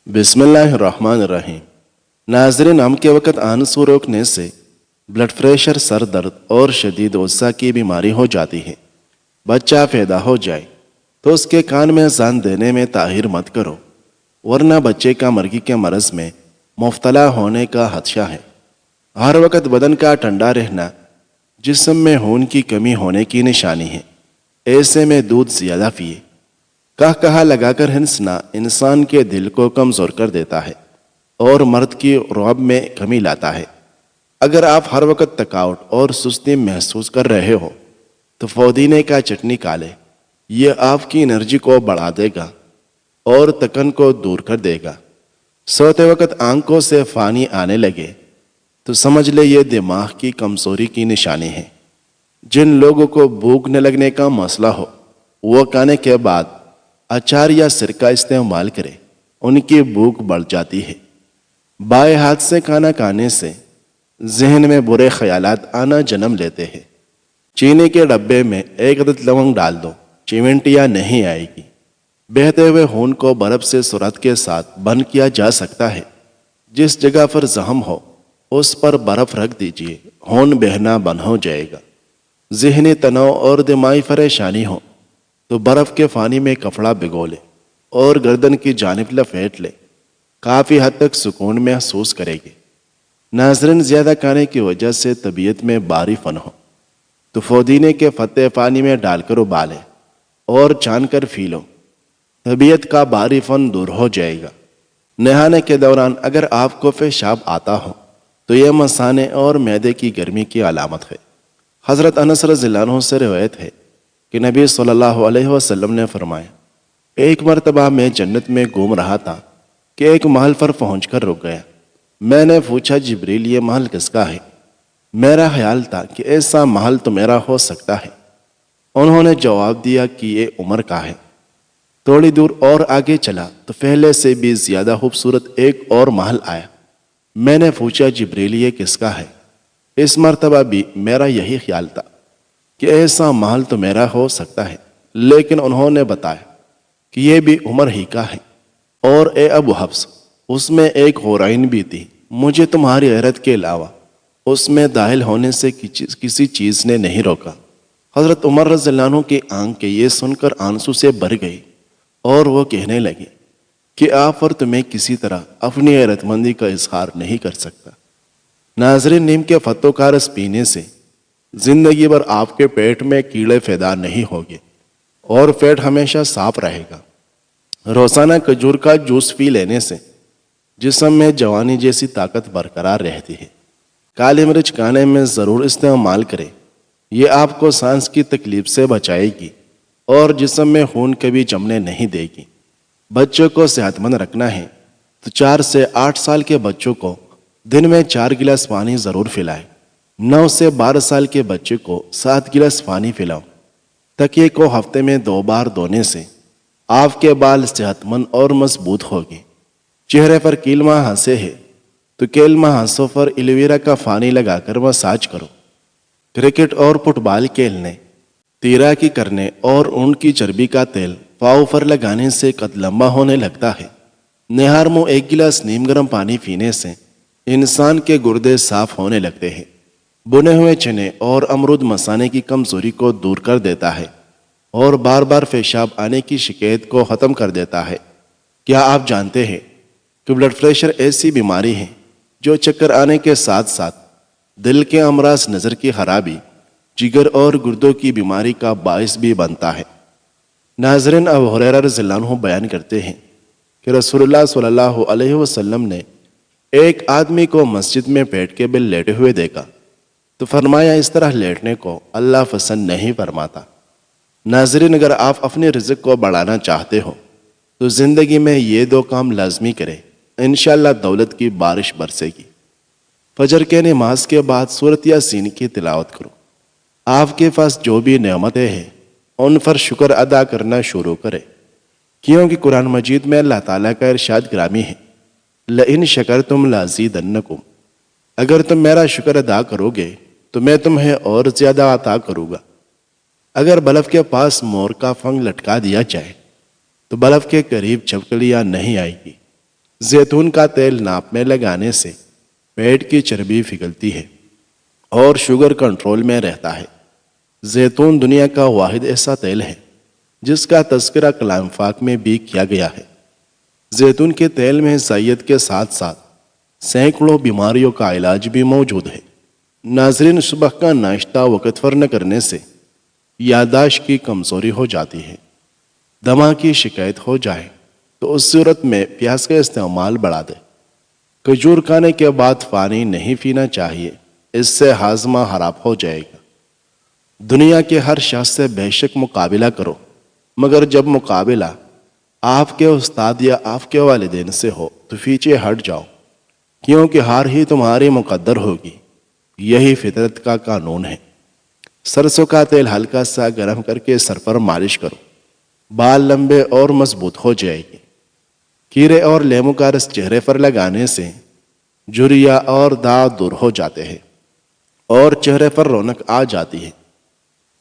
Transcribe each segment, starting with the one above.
بسم اللہ الرحمن الرحیم۔ ناظرین، ہم کے وقت آنسو روکنے سے بلڈ پریشر، سر درد اور شدید غصہ کی بیماری ہو جاتی ہے۔ بچہ پیدا ہو جائے تو اس کے کان میں اذان دینے میں تاخیر مت کرو، ورنہ بچے کا مرگی کے مرض میں مبتلا ہونے کا خدشہ ہے۔ ہر وقت بدن کا ٹھنڈا رہنا جسم میں خون کی کمی ہونے کی نشانی ہے۔ ایسے میں دودھ زیادہ پیے۔ کہا لگا کر ہنسنا انسان کے دل کو کمزور کر دیتا ہے اور مرد کی رعب میں کمی لاتا ہے۔ اگر آپ ہر وقت تھکاوٹ اور سستی محسوس کر رہے ہو تو پودینے کا چٹنی کھالے۔ یہ آپ کی انرجی کو بڑھا دے گا اور تکن کو دور کر دے گا۔ سوتے وقت آنکھوں سے پانی آنے لگے تو سمجھ لے یہ دماغ کی کمزوری کی نشانی ہے۔ جن لوگوں کو بھوک نہ لگنے کا مسئلہ ہو وہ کھانے کے بعد اچار یا سرکہ استعمال کرے، ان کی بھوک بڑھ جاتی ہے۔ بائیں ہاتھ سے کھانا کھانے سے ذہن میں برے خیالات آنا جنم لیتے ہیں۔ چینی کے ڈبے میں ایک عدد لونگ ڈال دو، چیونٹیاں نہیں آئے گی۔ بہتے ہوئے خون کو برف سے سرعت کے ساتھ بند کیا جا سکتا ہے۔ جس جگہ پر زخم ہو اس پر برف رکھ دیجیے، خون بہنا بند ہو جائے گا۔ ذہنی تناؤ اور دماغی پریشانی ہو تو برف کے پانی میں کپڑا بھگو لے اور گردن کی جانب لپیٹ لے، کافی حد تک سکون محسوس کرے گی۔ ناظرین، زیادہ کھانے کی وجہ سے طبیعت میں بھاری پن ہو تو پودینے کے پتے پانی میں ڈال کر ابالے اور چھان کر پی لو، طبیعت کا بھاری پن دور ہو جائے گا۔ نہانے کے دوران اگر آپ کو پیشاب آتا ہو تو یہ مثانے اور معدے کی گرمی کی علامت ہے۔ حضرت انس رضی اللہ عنہ سے روایت ہے کہ نبی صلی اللہ علیہ وسلم نے فرمایا، ایک مرتبہ میں جنت میں گھوم رہا تھا کہ ایک محل پر پہنچ کر رک گیا۔ میں نے پوچھا، جبریل یہ محل کس کا ہے؟ میرا خیال تھا کہ ایسا محل تو میرا ہو سکتا ہے۔ انہوں نے جواب دیا کہ یہ عمر کا ہے۔ تھوڑی دور اور آگے چلا تو پہلے سے بھی زیادہ خوبصورت ایک اور محل آیا۔ میں نے پوچھا، جبریل یہ کس کا ہے؟ اس مرتبہ بھی میرا یہی خیال تھا کہ ایسا محل تو میرا ہو سکتا ہے، لیکن انہوں نے بتایا کہ یہ بھی عمر ہی کا ہے۔ اور اے ابو حفص، اس میں ایک حورعین بھی تھی، مجھے تمہاری غیرت کے علاوہ اس میں داخل ہونے سے کسی چیز نے نہیں روکا۔ حضرت عمر رضی اللہ عنہ کی آنکھیں یہ سن کر آنسو سے بھر گئی اور وہ کہنے لگے کہ آپ اور تمہیں کسی طرح اپنی غیرت مندی کا اظہار نہیں کر سکتا۔ ناظرین، نیم کے پتوں کا رس پینے سے زندگی بھر آپ کے پیٹ میں کیڑے پیدا نہیں ہوگے اور پیٹ ہمیشہ صاف رہے گا۔ روزانہ کھجور کا جوس پی لینے سے جسم میں جوانی جیسی طاقت برقرار رہتی ہے۔ کالی مرچ کھانے میں ضرور استعمال کریں، یہ آپ کو سانس کی تکلیف سے بچائے گی اور جسم میں خون کبھی جمنے نہیں دے گی۔ بچوں کو صحت مند رکھنا ہے تو 4 سے 8 سال کے بچوں کو دن میں 4 گلاس پانی ضرور پلائیں۔ 9 سے 12 سال کے بچے کو 7 گلاس پانی پلاؤ۔ تکیے کو ہفتے میں 2 بار دھونے سے آپ کے بال صحت مند اور مضبوط ہوگے۔ چہرے پر کیلما ہانسے ہے تو کیلما ہانسوں پر ایلوویرا کا پانی لگا کر مساج کرو۔ کرکٹ اور فٹ بال کھیلنے، تیراکی کرنے اور اونٹ کی چربی کا تیل پاؤں پر لگانے سے قد لمبا ہونے لگتا ہے۔ نہار منہ 1 گلاس نیم گرم پانی پینے سے انسان کے گردے صاف ہونے لگتے ہیں۔ بنے ہوئے چنے اور امرود مثانے کی کمزوری کو دور کر دیتا ہے اور بار بار پیشاب آنے کی شکایت کو ختم کر دیتا ہے۔ کیا آپ جانتے ہیں کہ بلڈ پریشر ایسی بیماری ہے جو چکر آنے کے ساتھ ساتھ دل کے امراض، نظر کی خرابی، جگر اور گردوں کی بیماری کا باعث بھی بنتا ہے؟ ناظرین، ابو ہریرہ رضی اللہ عنہ بیان کرتے ہیں کہ رسول اللہ صلی اللہ علیہ وسلم نے ایک آدمی کو مسجد میں بیٹھ کے بل لیٹے ہوئے دیکھا تو فرمایا، اس طرح لیٹنے کو اللہ پسند نہیں فرماتا۔ ناظرین، اگر آپ اپنے رزق کو بڑھانا چاہتے ہو تو زندگی میں یہ 2 کام لازمی کریں، انشاءاللہ دولت کی بارش برسے گی۔ فجر کے نماز کے بعد سورۃ یاسین کی تلاوت کرو۔ آپ کے پاس جو بھی نعمتیں ہیں ان پر شکر ادا کرنا شروع کریں، کیونکہ قرآن مجید میں اللہ تعالیٰ کا ارشاد گرامی ہے، لئن شکرتم لازیدنکم، اگر تم میرا شکر ادا کرو گے تو میں تمہیں اور زیادہ عطا کروں گا۔ اگر بلب کے پاس مور کا پھنگ لٹکا دیا جائے تو بلب کے قریب چھپکلیاں نہیں آئے گی۔ زیتون کا تیل ناپ میں لگانے سے پیٹ کی چربی پگھلتی ہے اور شوگر کنٹرول میں رہتا ہے۔ زیتون دنیا کا واحد ایسا تیل ہے جس کا تذکرہ کلام پاک میں بھی کیا گیا ہے۔ زیتون کے تیل میں غذائیت کے ساتھ ساتھ سینکڑوں بیماریوں کا علاج بھی موجود ہے۔ ناظرین، صبح کا ناشتہ وقت پر نہ کرنے سے یادداشت کی کمزوری ہو جاتی ہے۔ دمہ کی شکایت ہو جائے تو اس صورت میں پیاز کا استعمال بڑھا دے۔ کھجور کھانے کے بعد پانی نہیں پینا چاہیے، اس سے ہاضمہ خراب ہو جائے گا۔ دنیا کے ہر شخص سے بے شک مقابلہ کرو، مگر جب مقابلہ آپ کے استاد یا آپ کے والدین سے ہو تو پیچھے ہٹ جاؤ، کیونکہ ہار ہی تمہاری مقدر ہوگی۔ یہی فطرت کا قانون ہے۔ سرسوں کا تیل ہلکا سا گرم کر کے سر پر مالش کرو، بال لمبے اور مضبوط ہو جائے گی۔ کھیرے اور لیموں کا رس چہرے پر لگانے سے جھریاں اور داغ دور ہو جاتے ہیں اور چہرے پر رونق آ جاتی ہے۔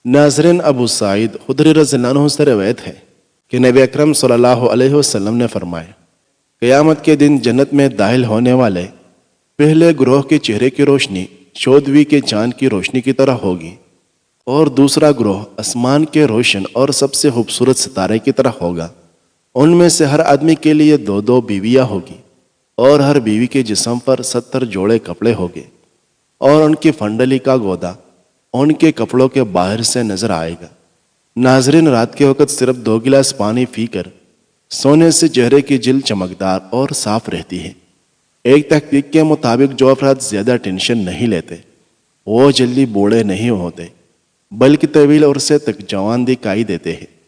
ناظرین، ابو سعید خدری رضی اللہ عنہ سے روایت ہے کہ نبی اکرم صلی اللہ علیہ وسلم نے فرمایا، قیامت کے دن جنت میں داخل ہونے والے پہلے گروہ کے چہرے کی روشنی چودھویں کے چاند کی روشنی کی طرح ہوگی، اور دوسرا گروہ آسمان کے روشن اور سب سے خوبصورت ستارے کی طرح ہوگا۔ ان میں سے ہر آدمی کے لیے 2 بیویاں ہوگی، اور ہر بیوی کے جسم پر 70 جوڑے کپڑے ہوگے، اور ان کی فنڈلی کا گودا ان کے کپڑوں کے باہر سے نظر آئے گا۔ ناظرین، رات کے وقت صرف 2 گلاس پانی پی کر سونے سے چہرے کی جلد چمکدار اور صاف رہتی ہے۔ ایک تحقیق کے مطابق جو افراد زیادہ ٹینشن نہیں لیتے وہ جلدی بوڑھے نہیں ہوتے، بلکہ طویل عرصے تک جوان دکھائی دیتے ہیں۔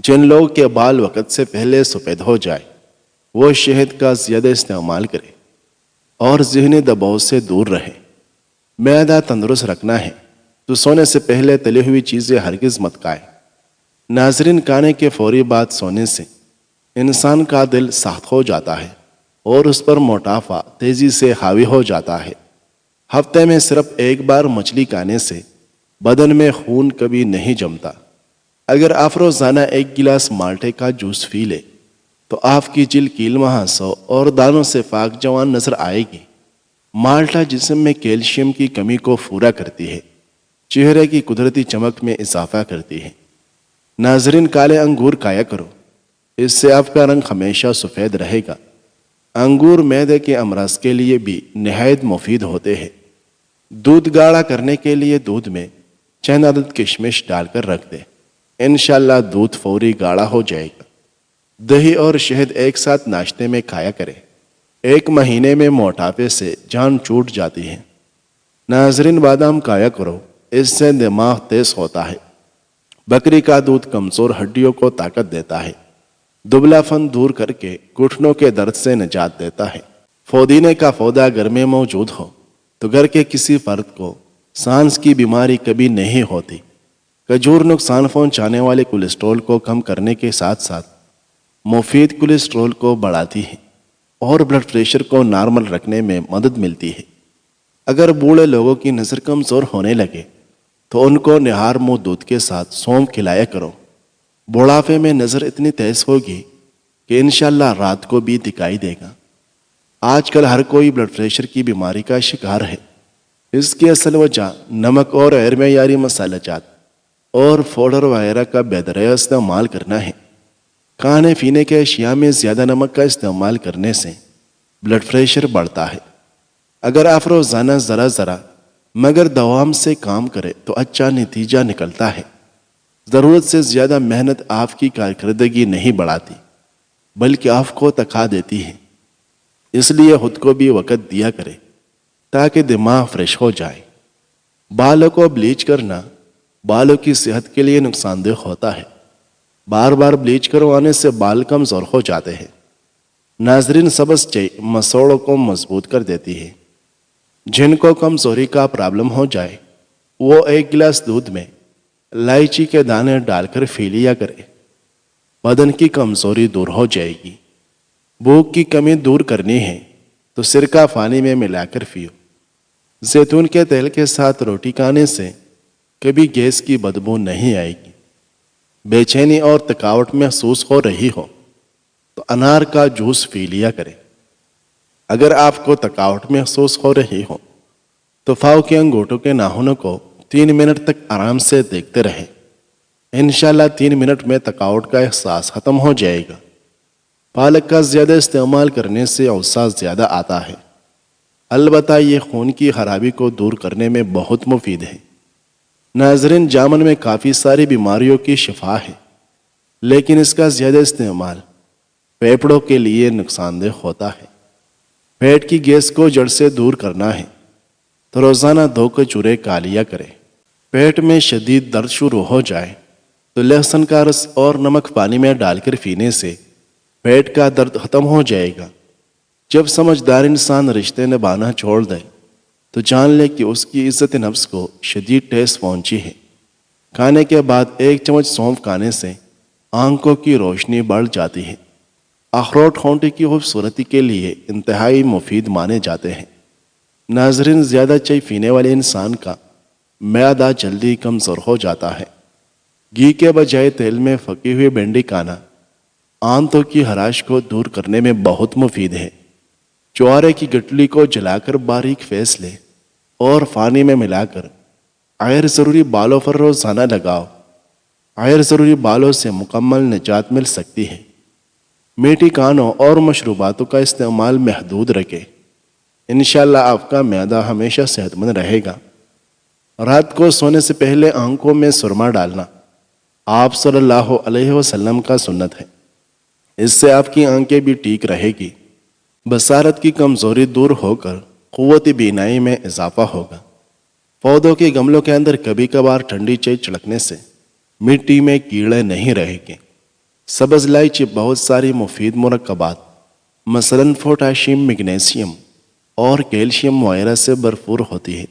جن لوگوں کے بال وقت سے پہلے سفید ہو جائے وہ شہد کا زیادہ استعمال کرے اور ذہنی دباؤ سے دور رہے۔ معدہ تندرست رکھنا ہے تو سونے سے پہلے تلی ہوئی چیزیں ہرگز مت کھائے۔ ناظرین، کھانے کے فوری بعد سونے سے انسان کا دل سخت ہو جاتا ہے اور اس پر موٹاپا تیزی سے حاوی ہو جاتا ہے۔ ہفتے میں صرف ایک بار مچھلی کھانے سے بدن میں خون کبھی نہیں جمتا۔ اگر آپ روزانہ 1 گلاس مالٹے کا جوس پی لیں تو آپ کی جلد کیل ہانسوں اور دانوں سے پاک جوان نظر آئے گی۔ مالٹا جسم میں کیلشیم کی کمی کو پورا کرتی ہے، چہرے کی قدرتی چمک میں اضافہ کرتی ہے۔ ناظرین، کالے انگور کھایا کرو، اس سے آپ کا رنگ ہمیشہ سفید رہے گا۔ انگور معدے کے امراض کے لیے بھی نہایت مفید ہوتے ہیں۔ دودھ گاڑھا کرنے کے لیے دودھ میں چند عدد کشمش ڈال کر رکھ دیں، انشاءاللہ دودھ فوری گاڑھا ہو جائے گا۔ دہی اور شہد ایک ساتھ ناشتے میں کھایا کریں، 1 مہینے میں موٹاپے سے جان چھوٹ جاتی ہے۔ ناظرین، بادام کھایا کرو، اس سے دماغ تیز ہوتا ہے۔ بکری کا دودھ کمزور ہڈیوں کو طاقت دیتا ہے، دبلا پن دور کر کے گھٹنوں کے درد سے نجات دیتا ہے۔ پودینے کا پودا گھر میں موجود ہو تو گھر کے کسی فرد کو سانس کی بیماری کبھی نہیں ہوتی۔ کھجور نقصان پہنچانے والے کولیسٹرول کو کم کرنے کے ساتھ ساتھ مفید کولیسٹرول کو بڑھاتی ہے اور بلڈ پریشر کو نارمل رکھنے میں مدد ملتی ہے۔ اگر بوڑھے لوگوں کی نظر کمزور ہونے لگے تو ان کو نہار منہ دودھ کے ساتھ سونف کھلایا کرو۔ بڑھاپے میں نظر اتنی تیز ہوگی کہ انشاءاللہ رات کو بھی دکھائی دے گا۔ آج کل ہر کوئی بلڈ پریشر کی بیماری کا شکار ہے۔ اس کی اصل وجہ نمک اور غیر معیاری مسالہ جات اور پاؤڈر وغیرہ کا بے دریغ استعمال کرنا ہے۔ کھانے پینے کے اشیاء میں زیادہ نمک کا استعمال کرنے سے بلڈ پریشر بڑھتا ہے۔ اگر آپ روزانہ ذرا ذرا مگر دوام سے کام کرے تو اچھا نتیجہ نکلتا ہے۔ ضرورت سے زیادہ محنت آپ کی کارکردگی نہیں بڑھاتی بلکہ آپ کو تھکا دیتی ہے۔ اس لیے خود کو بھی وقت دیا کرے تاکہ دماغ فریش ہو جائے۔ بالوں کو بلیچ کرنا بالوں کی صحت کے لیے نقصان دہ ہوتا ہے۔ بار بار بلیچ کروانے سے بال کمزور ہو جاتے ہیں۔ ناظرین، سبز چائے مسوڑوں کو مضبوط کر دیتی ہے۔ جن کو کمزوری کا پرابلم ہو جائے وہ 1 گلاس دودھ میں الائچی کے دانے ڈال کر پی لیا کرے، بدن کی کمزوری دور ہو جائے گی۔ بھوک کی کمی دور کرنی ہے تو سرکہ پانی میں ملا کر پیو۔ زیتون کے تیل کے ساتھ روٹی کھانے سے کبھی گیس کی بدبو نہیں آئے گی۔ بے چینی اور تھکاوٹ محسوس ہو رہی ہو تو انار کا جوس پی لیا کرے۔ اگر آپ کو تھکاوٹ محسوس ہو رہی ہو تو پاؤں کے انگوٹھوں کے ناخنوں کو 3 منٹ تک آرام سے دیکھتے رہیں۔ انشاءاللہ 3 منٹ میں تھکاوٹ کا احساس ختم ہو جائے گا۔ پالک کا زیادہ استعمال کرنے سے غصہ زیادہ آتا ہے، البتہ یہ خون کی خرابی کو دور کرنے میں بہت مفید ہے۔ ناظرین، جامن میں کافی ساری بیماریوں کی شفا ہے، لیکن اس کا زیادہ استعمال پھیپھڑوں کے لیے نقصان دہ ہوتا ہے۔ پیٹ کی گیس کو جڑ سے دور کرنا ہے تو روزانہ 2 کچورے کھا لیا کریں۔ پیٹ میں شدید درد شروع ہو جائے تو لہسن کا رس اور نمک پانی میں ڈال کر پینے سے پیٹ کا درد ختم ہو جائے گا۔ جب سمجھدار انسان رشتے نبھانا چھوڑ دے تو جان لے کہ اس کی عزت نفس کو شدید ٹھیس پہنچی ہے۔ کھانے کے بعد 1 چمچ سونف کھانے سے آنکھوں کی روشنی بڑھ جاتی ہے۔ اخروٹ ہونٹے کی خوبصورتی کے لیے انتہائی مفید مانے جاتے ہیں۔ ناظرین، زیادہ چائے پینے والے انسان کا معدہ جلدی کمزور ہو جاتا ہے۔ گھی کے بجائے تیل میں پکی ہوئی بھنڈی کھانا آنتوں کی خراش کو دور کرنے میں بہت مفید ہے۔ چوارے کی گٹلی کو جلا کر باریک پیس لے اور پانی میں ملا کر غیر ضروری بالوں پر روزانہ لگاؤ۔ غیر ضروری بالوں سے مکمل نجات مل سکتی ہے۔ میٹھی کھانوں اور مشروباتوں کا استعمال محدود رکھیں۔ انشاءاللہ آپ کا معدہ ہمیشہ صحت مند رہے گا۔ رات کو سونے سے پہلے آنکھوں میں سرما ڈالنا آپ صلی اللہ علیہ وسلم کا سنت ہے۔ اس سے آپ کی آنکھیں بھی ٹھیک رہے گی، بصارت کی کمزوری دور ہو کر قوت بینائی میں اضافہ ہوگا۔ پودوں کے گملوں کے اندر کبھی کبھار ٹھنڈی چائے چھڑکنے سے مٹی میں کیڑے نہیں رہیں گے۔ سبز الائچی بہت ساری مفید مرکبات مثلاً پوٹاشیم، میگنیشیم اور کیلشیم وغیرہ سے بھرپور ہوتی ہے۔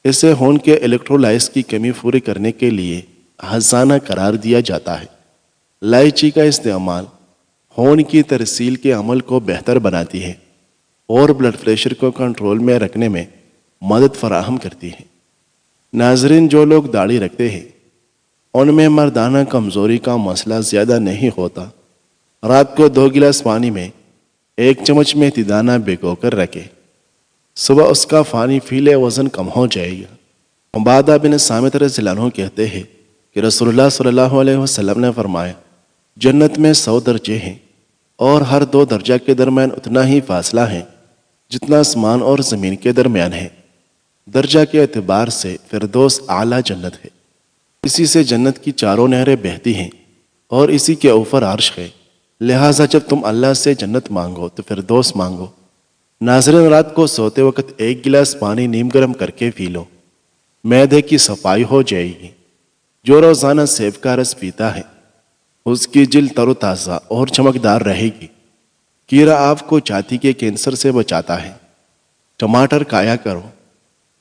اسے خون کے الیکٹرولائٹس کی کمی پوری کرنے کے لیے خزانہ قرار دیا جاتا ہے۔ الائچی کا استعمال خون کی ترسیل کے عمل کو بہتر بناتی ہے اور بلڈ پریشر کو کنٹرول میں رکھنے میں مدد فراہم کرتی ہے۔ ناظرین، جو لوگ داڑھی رکھتے ہیں ان میں مردانہ کمزوری کا مسئلہ زیادہ نہیں ہوتا۔ رات کو 2 گلاس پانی میں 1 چمچ میتھی دانہ بھگو کر رکھے، صبح اس کا پانی پی لے، وزن کم ہو جائے گا۔ عبادہ بن صامت رضی اللہ عنہ کہتے ہیں کہ رسول اللہ صلی اللہ علیہ وسلم نے فرمایا، جنت میں 100 درجے ہیں اور ہر 2 درجہ کے درمیان اتنا ہی فاصلہ ہے جتنا آسمان اور زمین کے درمیان ہے۔ درجہ کے اعتبار سے فردوس اعلیٰ جنت ہے، اسی سے جنت کی 4 نہریں بہتی ہیں اور اسی کے اوپر عرش ہے۔ لہٰذا جب تم اللہ سے جنت مانگو تو فردوس مانگو۔ ناظرین، رات کو سوتے وقت 1 گلاس پانی نیم گرم کر کے پی لو، معدے کی صفائی ہو جائے گی۔ جو روزانہ سیب کا رس پیتا ہے اس کی جلد تر و تازہ اور چمکدار رہے گی۔ کیڑا آپ کو چھاتی کے کینسر سے بچاتا ہے۔ ٹماٹر کھایا کرو،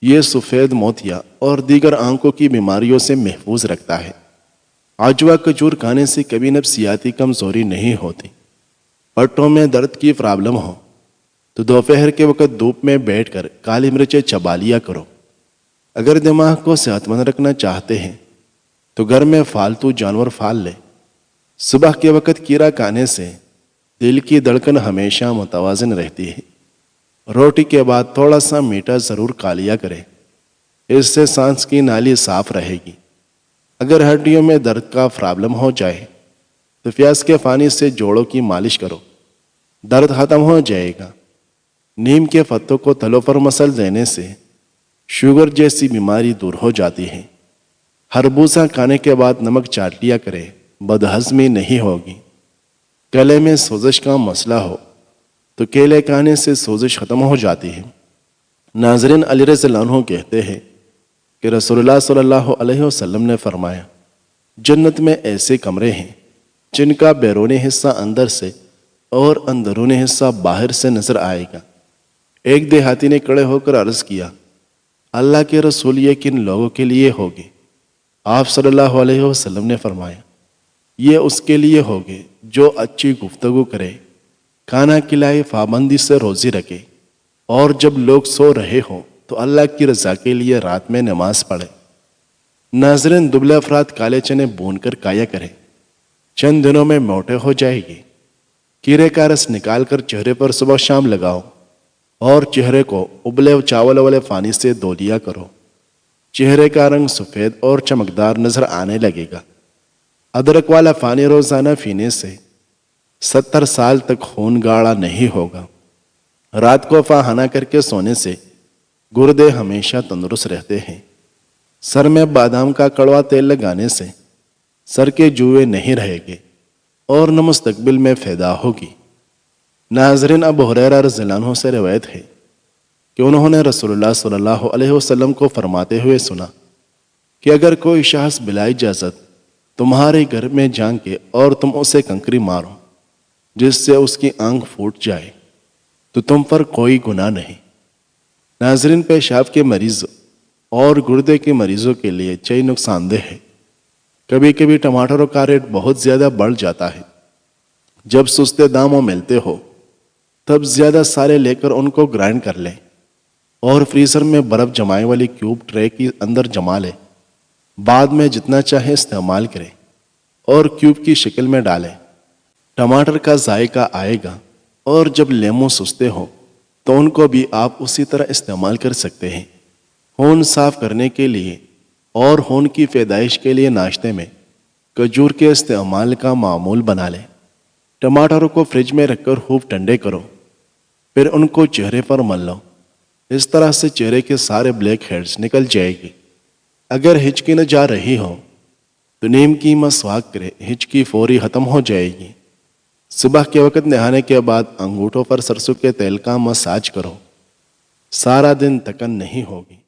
یہ سفید موتیا اور دیگر آنکھوں کی بیماریوں سے محفوظ رکھتا ہے۔ عجوا کھجور کھانے سے کبھی نفسیاتی کمزوری نہیں ہوتی۔ پٹوں میں درد کی پرابلم ہو تو دوپہر کے وقت دھوپ میں بیٹھ کر کالی مرچیں چبا لیا کرو۔ اگر دماغ کو صحت مند رکھنا چاہتے ہیں تو گھر میں پالتو جانور پال لے۔ صبح کے وقت کیڑا کھانے سے دل کی دھڑکن ہمیشہ متوازن رہتی ہے۔ روٹی کے بعد تھوڑا سا میٹھا ضرور کھا لیا کرے، اس سے سانس کی نالی صاف رہے گی۔ اگر ہڈیوں میں درد کا پرابلم ہو جائے تو پیاز کے پانی سے جوڑوں کی مالش کرو، درد ختم ہو جائے گا۔ نیم کے پتوں کو تلوں پر مسل دینے سے شوگر جیسی بیماری دور ہو جاتی ہے۔ خربوزہ کھانے کے بعد نمک چاٹ لیا کرے، بدہضمی نہیں ہوگی۔ گلے میں سوزش کا مسئلہ ہو تو کیلے کھانے سے سوزش ختم ہو جاتی ہے۔ ناظرین، علی رضی اللہ عنہ کہتے ہیں کہ رسول اللہ صلی اللہ علیہ وسلم نے فرمایا، جنت میں ایسے کمرے ہیں جن کا بیرونی حصہ اندر سے اور اندرونی حصہ باہر سے نظر آئے گا۔ ایک دیہاتی نے کھڑے ہو کر عرض کیا، اللہ کے رسول، یہ کن لوگوں کے لیے ہوگی؟ آپ صلی اللہ علیہ وسلم نے فرمایا، یہ اس کے لیے ہوگے جو اچھی گفتگو کرے، کھانا کھلائے، پابندی سے روزی رکھے، اور جب لوگ سو رہے ہوں تو اللہ کی رضا کے لیے رات میں نماز پڑھے۔ ناظرین، دبلے افراد کالے چنے بھون کر کھایا کریں، چند دنوں میں موٹے ہو جائے گی۔ کیڑے کا رس نکال کر چہرے پر صبح شام لگاؤ، اور چہرے کو ابلے چاول والے پانی سے دھو لیا کرو۔ چہرے کا رنگ سفید اور چمکدار نظر آنے لگے گا۔ ادرک والا پانی روزانہ پینے سے 70 سال تک خون گاڑھا نہیں ہوگا۔ رات کو فاہانہ کر کے سونے سے گردے ہمیشہ تندرست رہتے ہیں۔ سر میں بادام کا کڑوا تیل لگانے سے سر کے جوئے نہیں رہے گے اور نہ مستقبل میں فائدہ ہوگی۔ ناظرین، ابو ہریرہ رضی اللہ عنہ سے روایت ہے کہ انہوں نے رسول اللہ صلی اللہ علیہ وسلم کو فرماتے ہوئے سنا کہ اگر کوئی شخص بلا اجازت تمہارے گھر میں جان کے اور تم اسے کنکری مارو جس سے اس کی آنکھ پھوٹ جائے تو تم پر کوئی گناہ نہیں۔ ناظرین، پیشاب کے مریض اور گردے کے مریضوں کے لیے چئی نقصان دہ ہے۔ کبھی کبھی ٹماٹروں کا ریٹ بہت زیادہ بڑھ جاتا ہے۔ جب سستے داموں ملتے ہو تب زیادہ سارے لے کر ان کو گرائنڈ کر لیں اور فریزر میں برف جمائے والی کیوب ٹرے کے اندر جما لیں۔ بعد میں جتنا چاہے استعمال کریں اور کیوب کی شکل میں ڈالیں۔ ٹماٹر کا ذائقہ آئے گا اور جب لیموں سستے ہوں تو ان کو بھی آپ اسی طرح استعمال کر سکتے ہیں۔ خون صاف کرنے کے لیے اور خون کی پیدائش کے لیے ناشتے میں کھجور کے استعمال کا معمول بنا لیں۔ ٹماٹروں کو فریج میں رکھ کر خوب ٹھنڈے کرو، پھر ان کو چہرے پر مل لو۔ اس طرح سے چہرے کے سارے بلیک ہیڈز نکل جائے گی۔ اگر ہچکی نہ جا رہی ہو تو نیم کی مسواک کرے، ہچکی فوری ختم ہو جائے گی۔ صبح کے وقت نہانے کے بعد انگوٹھوں پر سرسوں کے تیل کا مساج کرو، سارا دن تکن نہیں ہوگی۔